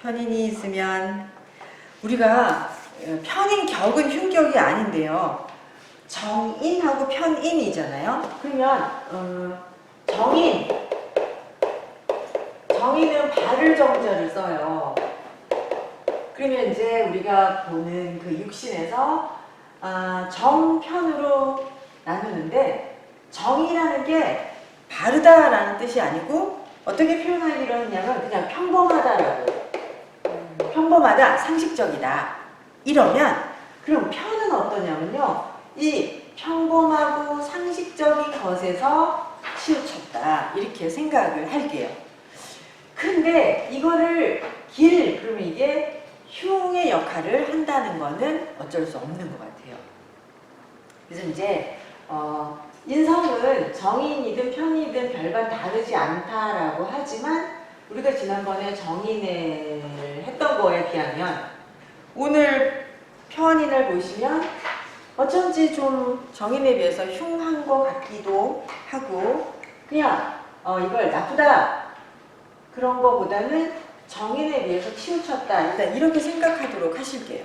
편인이 있으면 우리가 편인격은 흉격이 아닌데요. 정인하고 편인이잖아요. 그러면 정인은 발을 정자를 써요. 그러면 이제 우리가 보는 그 육신에서 정편으로 나누는데 정이라는 게 바르다라는 뜻이 아니고 어떻게 표현하기로 했냐면 그냥 평범하다라고. 평범하다, 상식적이다. 이러면 그럼 편은 어떠냐면요. 이 평범하고 상식적인 것에서 치우쳤다. 이렇게 생각을 할게요. 근데 이거를 그러면 이게 흉의 역할을 한다는 거는 어쩔 수 없는 것 같아요. 그래서 이제 인성은 정인이든 편이든 별반 다르지 않다라고 하지만 우리가 지난번에 정인을 했던 거에 비하면 오늘 편인을 보시면 어쩐지 좀 정인에 비해서 흉한 것 같기도 하고 그냥 이걸 나쁘다 그런 거보다는 정인에 비해서 치우쳤다 일단 이렇게 생각하도록 하실게요.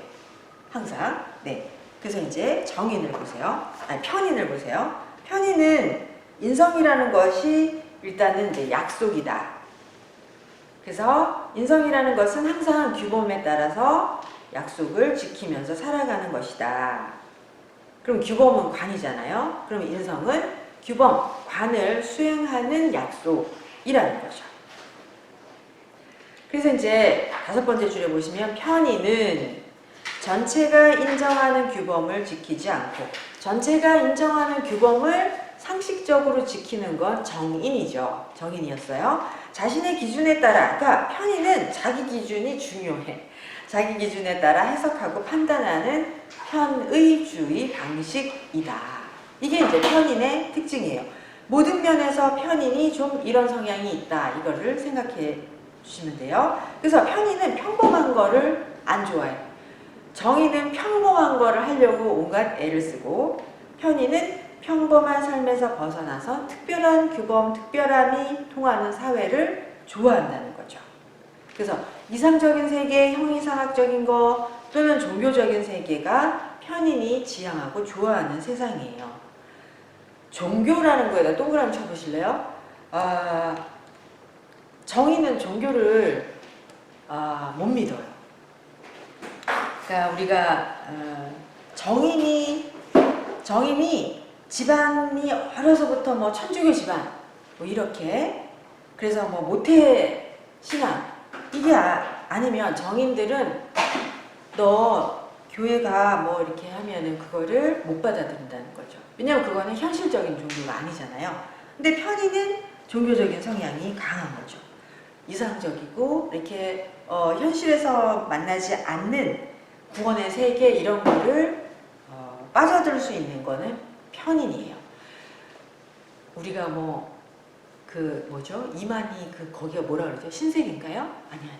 항상. 네. 그래서 이제 정인을 보세요. 아니 편인을 보세요. 편인은 인성이라는 것이 일단은 이제 약속이다. 그래서 인성이라는 것은 항상 규범에 따라서 약속을 지키면서 살아가는 것이다. 그럼 규범은 관이잖아요. 그럼 인성은 규범, 관을 수행하는 약속이라는 거죠. 그래서 이제 5번째 줄에 보시면 편인은 전체가 인정하는 규범을 지키지 않고 전체가 인정하는 규범을 상식적으로 지키는 건 정인이죠. 정인이었어요. 자신의 기준에 따라, 그러니까 편인은 자기 기준이 중요해. 자기 기준에 따라 해석하고 판단하는 편의주의 방식이다. 이게 이제 편인의 특징이에요. 모든 면에서 편인이 좀 이런 성향이 있다. 이거를 생각해 주시면 돼요. 그래서 편인은 평범한 거를 안 좋아해요. 정인은 평범한 거를 하려고 온갖 애를 쓰고 편인은 평범한 삶에서 벗어나서 특별한 규범, 특별함이 통하는 사회를 좋아한다는 거죠. 그래서 이상적인 세계, 형이상학적인 거 또는 종교적인 세계가 편인이 지향하고 좋아하는 세상이에요. 종교라는 거에다 동그라미 쳐보실래요? 정인은 종교를 못 믿어요. 그러니까 우리가 정인이 집안이 어려서부터 뭐 천주교 집안 뭐 이렇게 그래서 뭐 모태 신앙 이게 아니면 정인들은 너 교회가 뭐 이렇게 하면은 그거를 못 받아들인다는 거죠. 왜냐면 그거는 현실적인 종교가 아니잖아요. 근데 편인은 종교적인 성향이 강한 거죠. 이상적이고 이렇게 현실에서 만나지 않는 구원의 세계 이런 거를 빠져들 수 있는 거는 편인이에요. 우리가 뭐 이만희 거기가 뭐라 그러죠? 신세계인가요? 아니야.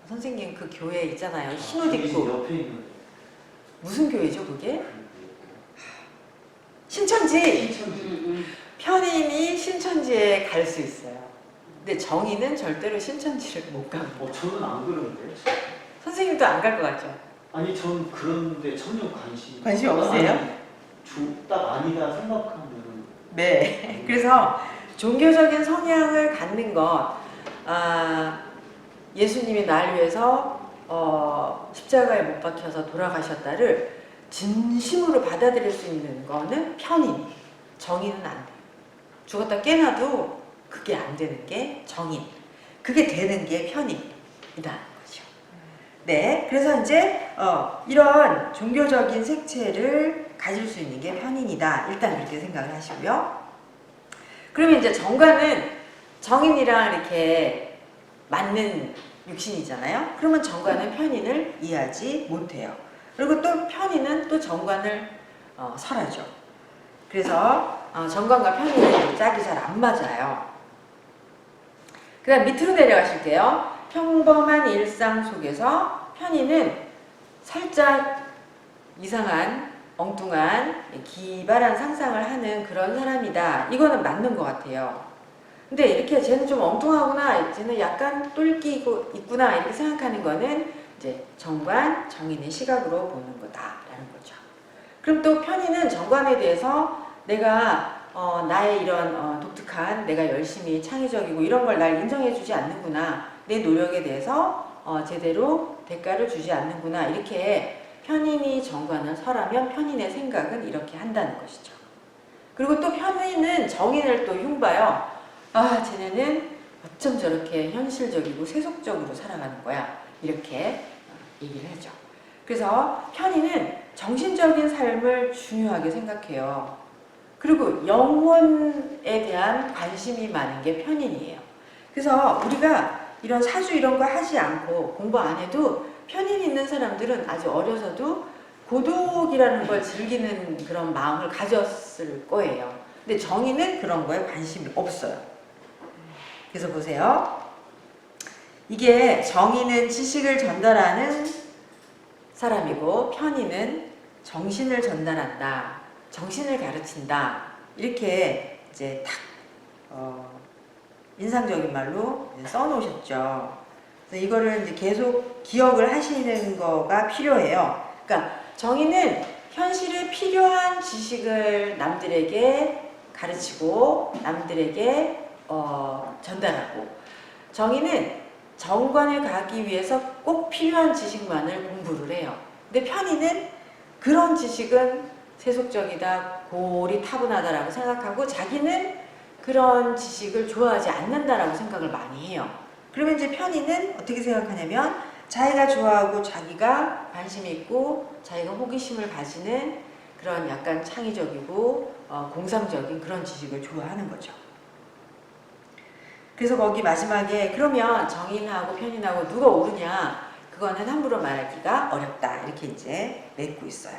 선생님 그 교회 있잖아요. 흰옷 입고. 옆에 있는 무슨 교회죠 그게? 신천지. 편인이 신천지에 갈 수 있어요. 근데 정인은 절대로 신천지를 못 가고. 저는 안 그러는데. 선생님도 안 갈 것 같죠? 아니 전 그런데 전혀 관심 없으세요? 딱 아니다 생각하면. 네. 그래서 종교적인 성향을 갖는 것, 예수님이 날 위해서 십자가에 못 박혀서 돌아가셨다를 진심으로 받아들일 수 있는 거는 편인, 정인은 안 돼요. 죽었다 깨나도 그게 안 되는 게 정인, 그게 되는 게 편인이다. 네, 그래서 이제 이런 종교적인 색채를 가질 수 있는 게 편인이다. 일단 그렇게 생각을 하시고요. 그러면 이제 정관은 정인이랑 이렇게 맞는 육신이잖아요. 그러면 정관은 편인을 이해하지 못해요. 그리고 또 편인은 또 정관을 설하죠. 그래서 정관과 편인은 짝이 잘 안 맞아요. 그 다음 밑으로 내려가실게요. 평범한 일상 속에서 편인은 살짝 이상한, 엉뚱한, 기발한 상상을 하는 그런 사람이다. 이거는 맞는 것 같아요. 근데 이렇게 쟤는 좀 엉뚱하구나, 쟤는 약간 똘끼 있구나 이렇게 생각하는 거는 이제 정관, 정인의 시각으로 보는 거다라는 거죠. 그럼 또 편인은 정관에 대해서 내가 나의 이런 독특한 내가 열심히 창의적이고 이런 걸 날 인정해주지 않는구나, 내 노력에 대해서 제대로 대가를 주지 않는구나, 이렇게 편인이 정관을 설하면 편인의 생각은 이렇게 한다는 것이죠. 그리고 또 편인은 정인을 또 흉봐요. 아, 쟤네는 어쩜 저렇게 현실적이고 세속적으로 살아가는 거야, 이렇게 얘기를 하죠. 그래서 편인은 정신적인 삶을 중요하게 생각해요. 그리고 영혼에 대한 관심이 많은 게 편인이에요. 그래서 우리가 이런 사주 이런 거 하지 않고 공부 안 해도 편인 있는 사람들은 아주 어려서도 고독이라는 걸 즐기는 그런 마음을 가졌을 거예요. 근데 정인은 그런 거에 관심이 없어요. 그래서 보세요. 이게 정인은 지식을 전달하는 사람이고 편인은 정신을 전달한다, 정신을 가르친다, 이렇게 이제 딱 인상적인 말로 써놓으셨죠. 그래서 이거를 이제 계속 기억을 하시는 거가 필요해요. 그러니까 정인은 현실에 필요한 지식을 남들에게 가르치고 남들에게 전달하고, 정인은 정관에 가기 위해서 꼭 필요한 지식만을 공부를 해요. 근데 편인은 그런 지식은 세속적이다, 고리 타분하다라고 생각하고 자기는 그런 지식을 좋아하지 않는다라고 생각을 많이 해요. 그러면 이제 편인은 어떻게 생각하냐면 자기가 좋아하고 자기가 관심이 있고 자기가 호기심을 가지는 그런 약간 창의적이고 공상적인 그런 지식을 좋아하는 거죠. 그래서 거기 마지막에 그러면 정인하고 편인하고 누가 옳으냐, 그거는 함부로 말하기가 어렵다, 이렇게 이제 맺고 있어요.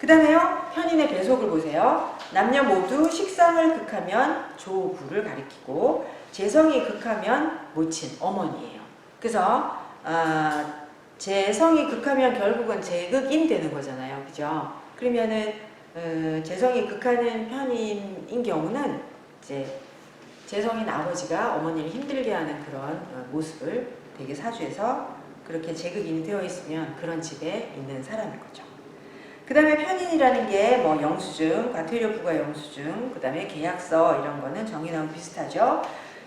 그 다음에요, 편인의 배속을 보세요. 남녀 모두 식상을 극하면 조부를 가리키고 재성이 극하면 모친, 어머니예요. 그래서 재성이 극하면 결국은 재극인 되는 거잖아요, 그죠? 그러면은 재성이 극하는 편인인 경우는 이제 재성인 아버지가 어머니를 힘들게 하는 그런 모습을 되게 사주에서 그렇게 재극인이 되어 있으면 그런 집에 있는 사람인 거죠. 그 다음에 편인이라는 게 뭐 영수증, 과태료 부과 영수증, 그 다음에 계약서 이런 거는 정인하고 비슷하죠.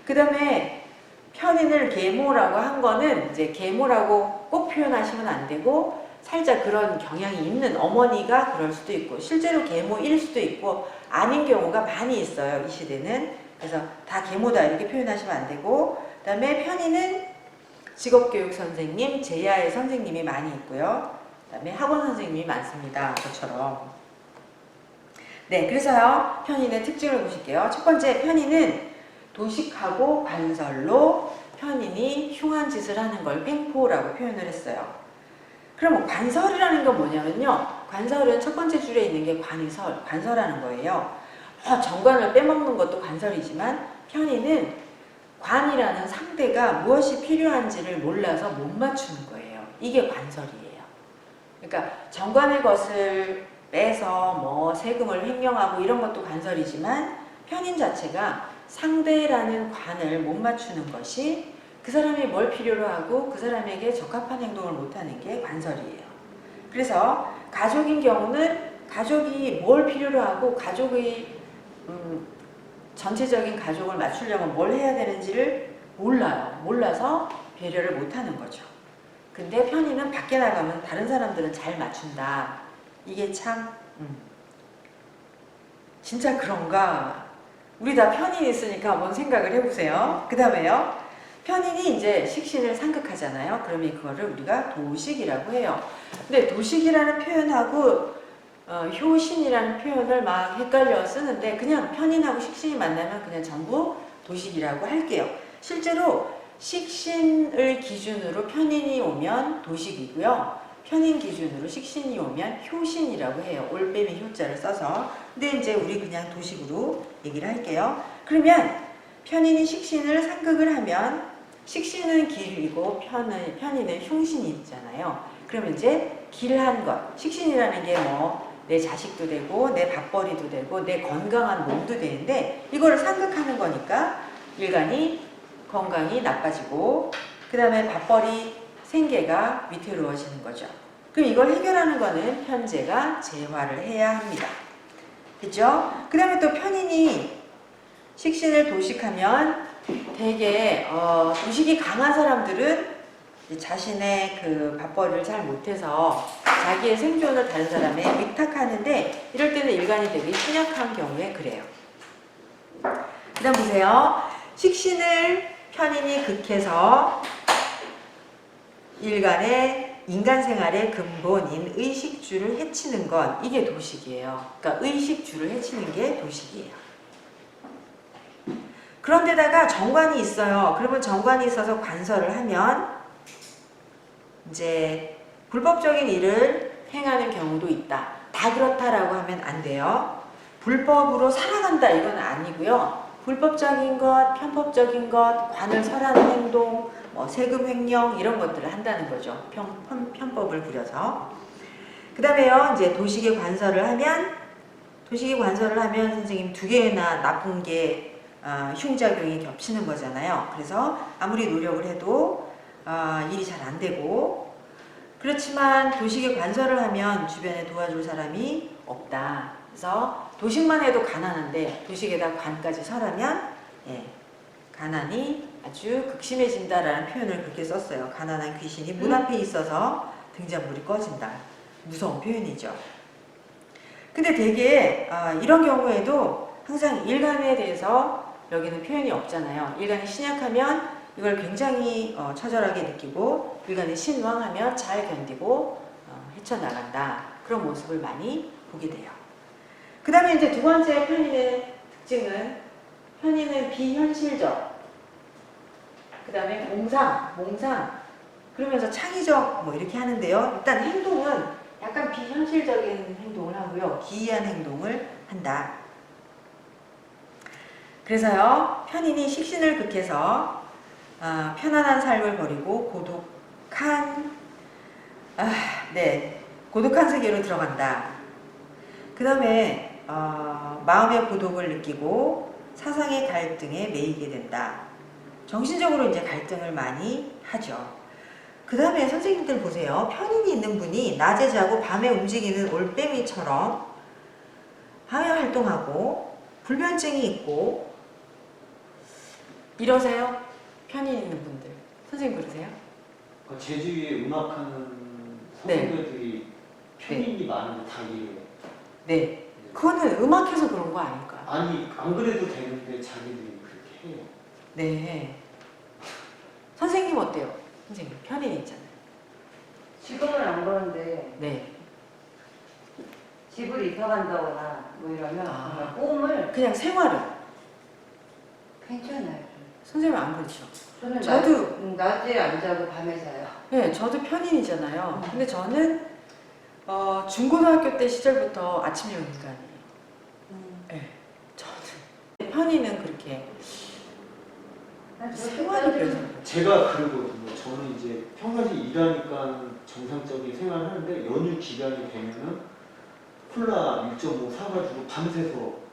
그 다음에 편인을 계모라고 한 거는 이제 계모라고 꼭 표현하시면 안 되고 살짝 그런 경향이 있는 어머니가 그럴 수도 있고 실제로 계모일 수도 있고 아닌 경우가 많이 있어요, 이 시대는. 그래서 다 계모다 이렇게 표현하시면 안 되고, 그 다음에 편인은 직업교육 선생님, 제야의 선생님이 많이 있고요. 그 다음에 학원 선생님이 많습니다. 저처럼. 네, 그래서요, 편인의 특징을 보실게요. 첫 번째, 편인은 도식하고 관설로 편인이 흉한 짓을 하는 걸 횡포라고 표현을 했어요. 그럼 관설이라는 건 뭐냐면요. 관설은 첫 번째 줄에 있는 게 관이설, 관설하는 거예요. 정관을 빼먹는 것도 관설이지만 편인은 관이라는 상대가 무엇이 필요한지를 몰라서 못 맞추는 거예요. 이게 관설이에요. 그러니까 정관의 것을 빼서 뭐 세금을 횡령하고 이런 것도 관설이지만 편인 자체가 상대라는 관을 못 맞추는 것이 그 사람이 뭘 필요로 하고 그 사람에게 적합한 행동을 못하는 게 관설이에요. 그래서 가족인 경우는 가족이 뭘 필요로 하고 가족의 전체적인 가족을 맞추려면 뭘 해야 되는지를 몰라요. 몰라서 배려를 못하는 거죠. 근데 편인은 밖에 나가면 다른 사람들은 잘 맞춘다. 이게 참 진짜 그런가? 우리 다 편인이 있으니까 한번 생각을 해보세요. 그 다음에요. 편인이 이제 식신을 상극하잖아요. 그러면 그거를 우리가 도식이라고 해요. 근데 도식이라는 표현하고 효신이라는 표현을 막 헷갈려 쓰는데 그냥 편인하고 식신이 만나면 그냥 전부 도식이라고 할게요. 실제로 식신을 기준으로 편인이 오면 도식이고요. 편인 기준으로 식신이 오면 효신이라고 해요. 올빼미 효자를 써서. 근데 이제 우리 그냥 도식으로 얘기를 할게요. 그러면 편인이 식신을 상극을 하면 식신은 길이고 편인은 흉신이 있잖아요. 그러면 이제 길한 것, 식신이라는 게 뭐 내 자식도 되고 내 밥벌이도 되고 내 건강한 몸도 되는데 이거를 상극하는 거니까 일간이 건강이 나빠지고 그 다음에 밥벌이 생계가 위태로워지는 거죠. 그럼 이걸 해결하는 거는 편제가 재활을 해야 합니다. 그죠? 그 다음에 또 편인이 식신을 도식하면 되게 도식이 강한 사람들은 자신의 그 밥벌이를 잘 못해서 자기의 생존을 다른 사람에 위탁하는데 이럴 때는 일간이 되게 신약한 경우에 그래요. 그 다음 보세요. 식신을 편인이 극해서 일간의 인간 생활의 근본인 의식주를 해치는 건 이게 도식이에요. 그러니까 의식주를 해치는 게 도식이에요. 그런데다가 정관이 있어요. 그러면 정관이 있어서 관설을 하면 이제 불법적인 일을 행하는 경우도 있다. 다 그렇다라고 하면 안 돼요. 불법으로 살아간다 이건 아니고요. 불법적인 것, 편법적인 것, 관을 설하는 행동, 세금 횡령 이런 것들을 한다는 거죠. 편법을 부려서. 그 다음에요. 이제 도식의 관설을 하면 선생님 두 개나 나쁜 게 흉작용이 겹치는 거잖아요. 그래서 아무리 노력을 해도 일이 잘 안 되고 그렇지만 도식에 관설을 하면 주변에 도와줄 사람이 없다. 그래서 도식만 해도 가난한데 도식에다 관까지 설하면 가난이 아주 극심해진다라는 표현을 그렇게 썼어요. 가난한 귀신이 문 앞에 있어서 등잔불이 꺼진다. 무서운 표현이죠. 근데 되게 이런 경우에도 항상 일간에 대해서 여기는 표현이 없잖아요. 일간이 신약하면 이걸 굉장히 처절하게 느끼고 일간이 신왕하면 잘 견디고 헤쳐나간다. 그런 모습을 많이 보게 돼요. 그 다음에 이제 두 번째 편인의 특징은 편인은 비현실적 그 다음에 몽상 그러면서 창의적 이렇게 하는데요. 일단 행동은 약간 비현실적인 행동을 하고요. 기이한 행동을 한다. 그래서요. 편인이 식신을 극해서 편안한 삶을 버리고 고독한 세계로 들어간다. 그 다음에 마음의 고독을 느끼고 사상의 갈등에 매이게 된다. 정신적으로 이제 갈등을 많이 하죠. 그 다음에 선생님들 보세요. 편인이 있는 분이 낮에 자고 밤에 움직이는 올빼미처럼 밤에 활동하고 불면증이 있고 이러세요? 편인 있는 분들. 선생님 그러세요? 제 주위에 음악하는 선배들이 편인이 많은데 다 이래요. 네. 그거는 음악해서 그런 거 아닐까요? 아니 안 그래도 되는데 자기들이 그렇게 해요. 네. 선생님 어때요? 선생님 편인 있잖아요. 지금은 안 그런데 네. 집을 이사 간다거나 이러면 정말 꿈을 그냥 생활은 괜찮아요. 선생님 안 그렇죠? 저는 저도 낮에 안 자고 밤에 자요. 네, 저도 편인이잖아요. 근데 저는 중고등학교 때 시절부터 아침형 인간이에요. 네, 저는 편인은 그렇게 생활이 그래서 제가 그러거든요. 저는 이제 평상시 일하니까 정상적인 생활을 하는데 연휴 기간이 되면은 콜라 1.5 사가지고 밤새서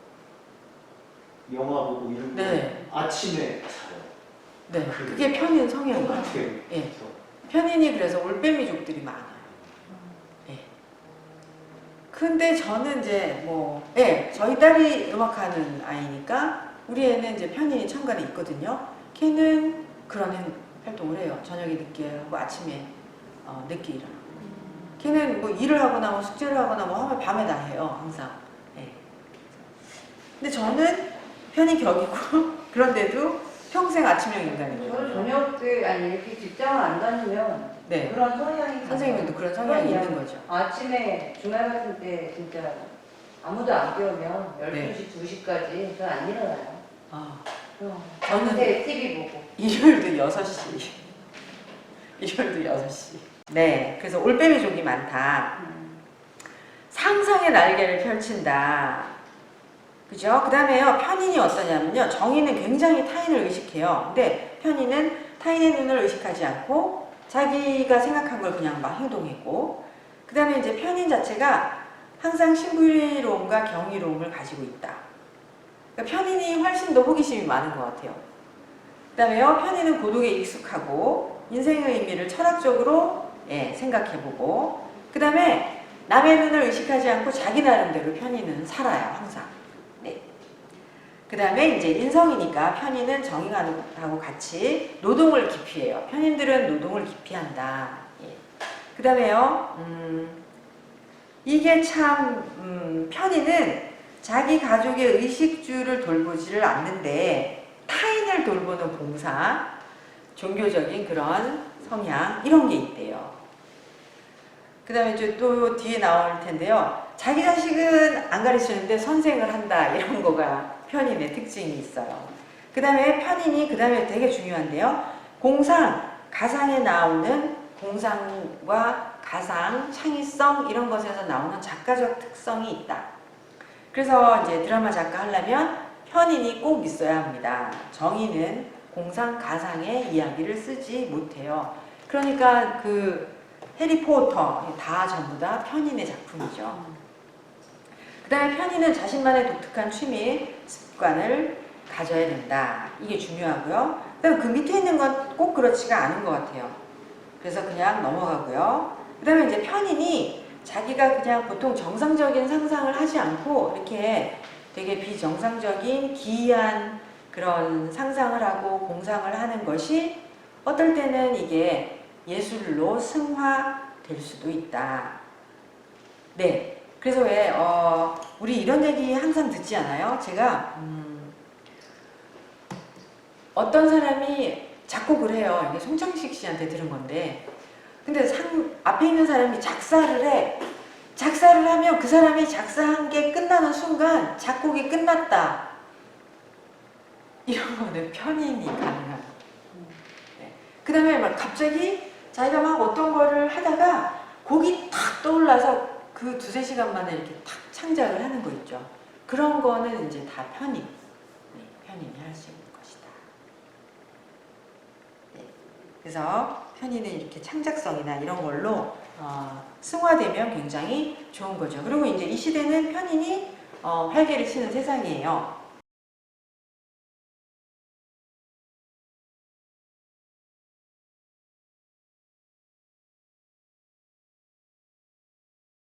영화 보고 이런 거 아침에 자요. 네, 그게 편인 성향이에요. 똑같아요. 예. 편인이 그래서 올빼미족들이 많아요. 예. 근데 저는 이제 저희 딸이 음악하는 아이니까 우리 애는 이제 편인이 천간에 있거든요. 걔는 그런 활동을 해요. 저녁에 늦게 하고 아침에 늦게 일어나고. 걔는 일을 하거나 숙제를 하거나 하면 밤에 다 해요. 항상. 예. 근데 저는 편이 격이고 그런데도 평생 아침형 인간이에요. 저는 저녁 때 이렇게 직장을 안 다니면 그런 성향이 선생님도 그런 성향이 있는 거죠. 아침에 주말 같은 때 진짜 아무도 안 깨우면 12시, 2시까지 저는 안 일어나요. 저는 TV 보고. 일요일도 6시. 일요일도 6시. 네, 그래서 올빼미족이 많다. 상상의 날개를 펼친다. 그죠? 그 다음에요, 편인이 어떠냐면요. 정의는 굉장히 타인을 의식해요. 근데 편인은 타인의 눈을 의식하지 않고 자기가 생각한 걸 그냥 막 행동했고, 그 다음에 이제 편인 자체가 항상 신비로움과 경이로움을 가지고 있다. 그러니까 편인이 훨씬 더 호기심이 많은 것 같아요. 그다음에요, 편의는 고독에 익숙하고 인생의 의미를 철학적으로 생각해보고, 그다음에 남의 눈을 의식하지 않고 자기 나름대로 편의는 살아요, 항상. 네. 그다음에 이제 인성이니까 편의는 정의하고 같이 노동을 기피해요. 편인들은 노동을 기피한다. 예. 그다음에요, 이게 참 편의는 자기 가족의 의식주를 돌보지를 않는데 타인을 돌보는 봉사, 종교적인 그런 성향 이런 게 있대요. 그 다음에 이제 또 뒤에 나올 텐데요. 자기 자식은 안 가르치는데 선생을 한다 이런 거가 편인의 특징이 있어요. 그 다음에 편인이 그 다음에 되게 중요한데요. 공상, 가상에 나오는 공상과 가상, 창의성 이런 것에서 나오는 작가적 특성이 있다. 그래서 이제 드라마 작가 하려면 편인이 꼭 있어야 합니다. 정의는 공상, 가상의 이야기를 쓰지 못해요. 그러니까 그 해리포터 다 전부 다 편인의 작품이죠. 그 다음에 편인은 자신만의 독특한 취미, 습관을 가져야 된다. 이게 중요하고요. 그 다음에 그 밑에 있는 건 꼭 그렇지가 않은 것 같아요. 그래서 그냥 넘어가고요. 그 다음에 이제 편인이 자기가 그냥 보통 정상적인 상상을 하지 않고 이렇게 되게 비정상적인 기이한 그런 상상을 하고 공상을 하는 것이 어떨 때는 이게 예술로 승화될 수도 있다. 네. 그래서 왜 우리 이런 얘기 항상 듣지 않아요? 제가 어떤 사람이 작곡을 해요. 이게 송창식 씨한테 들은 건데, 근데 앞에 있는 사람이 작사를 해. 작사를 하면 그 사람이 작사한 게 끝나는 순간 작곡이 끝났다. 이런 거는 편인이 가능한. 네. 그 다음에 막 갑자기 자기가 막 어떤 거를 하다가 곡이 탁 떠올라서 그 2-3시간 만에 이렇게 탁 창작을 하는 거 있죠. 그런 거는 이제 다 편인. 네, 편인이 할 수 있는 것이다. 네. 그래서 편인은 이렇게 창작성이나 이런 걸로 승화되면 굉장히 좋은 거죠. 그리고 이제 이 시대는 편인이 활개를 치는 세상이에요.